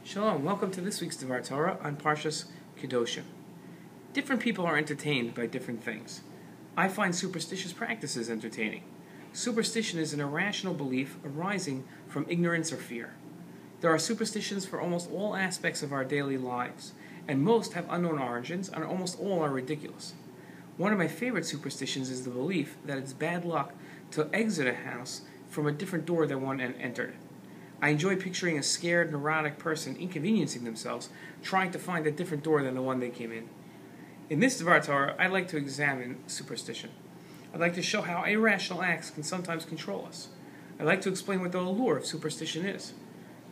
Shalom, welcome to this week's Dvar Torah on Sedra Kedoshim. Different people are entertained by different things. I find superstitious practices entertaining. Superstition is an irrational belief arising from ignorance or fear. There are superstitions for almost all aspects of our daily lives, and most have unknown origins, and almost all are ridiculous. One of my favorite superstitions is the belief that it's bad luck to exit a house from a different door than one entered it. I enjoy picturing a scared, neurotic person inconveniencing themselves, trying to find a different door than the one they came in. In this Dvar Torah, I'd like to examine superstition. I'd like to show how irrational acts can sometimes control us. I'd like to explain what the allure of superstition is.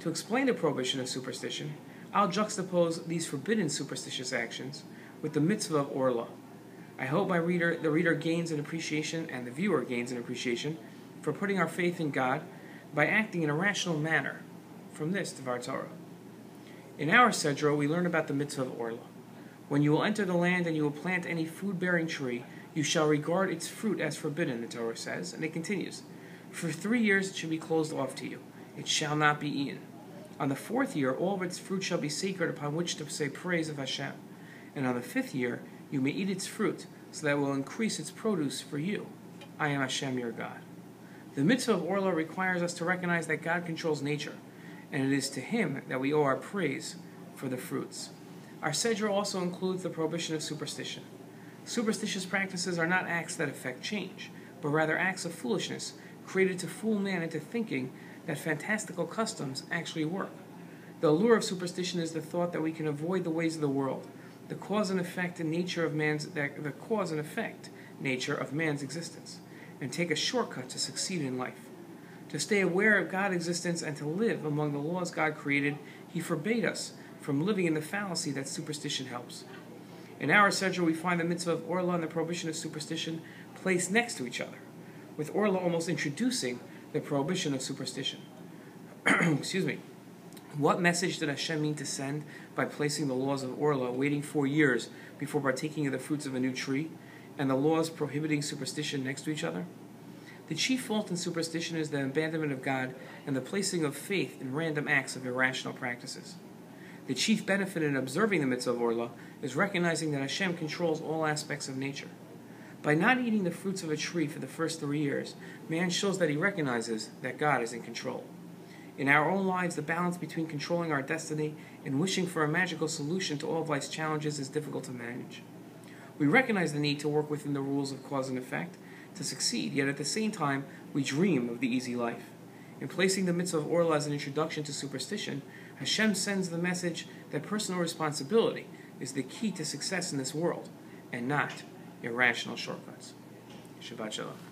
To explain the prohibition of superstition, I'll juxtapose these forbidden superstitious actions with the mitzvah of Orla. I hope the reader gains an appreciation and the viewer gains an appreciation for putting our faith in God by acting in a rational manner from this Dvar Torah. In our Sedra, we learn about the mitzvah of Orla. When you will enter the land and you will plant any food-bearing tree, you shall regard its fruit as forbidden, the Torah says, and it continues. For 3 years it shall be closed off to you. It shall not be eaten. On the 4th year, all of its fruit shall be sacred upon which to say praise of Hashem. And on the 5th year, you may eat its fruit, so that it will increase its produce for you. I am Hashem your God. The mitzvah of Orla requires us to recognize that God controls nature, and it is to Him that we owe our praise for the fruits. Our Sedra also includes the prohibition of superstition. Superstitious practices are not acts that affect change, but rather acts of foolishness created to fool man into thinking that fantastical customs actually work. The allure of superstition is the thought that we can avoid the ways of the world, the cause and effect nature of man's existence, and take a shortcut to succeed in life. To stay aware of God's existence and to live among the laws God created, He forbade us from living in the fallacy that superstition helps. In our Sedra, we find the mitzvah of Orla and the prohibition of superstition placed next to each other, with Orla almost introducing the prohibition of superstition. Excuse me. What message did Hashem mean to send by placing the laws of Orla, waiting 4 years before partaking of the fruits of a new tree, and the laws prohibiting superstition next to each other? The chief fault in superstition is the abandonment of God and the placing of faith in random acts of irrational practices. The chief benefit in observing the mitzvah of Orla is recognizing that Hashem controls all aspects of nature. By not eating the fruits of a tree for the first 3 years, man shows that he recognizes that God is in control. In our own lives, the balance between controlling our destiny and wishing for a magical solution to all of life's challenges is difficult to manage. We recognize the need to work within the rules of cause and effect to succeed, yet at the same time, we dream of the easy life. In placing the mitzvah of Orla as an introduction to superstition, Hashem sends the message that personal responsibility is the key to success in this world, and not irrational shortcuts. Shabbat Shalom.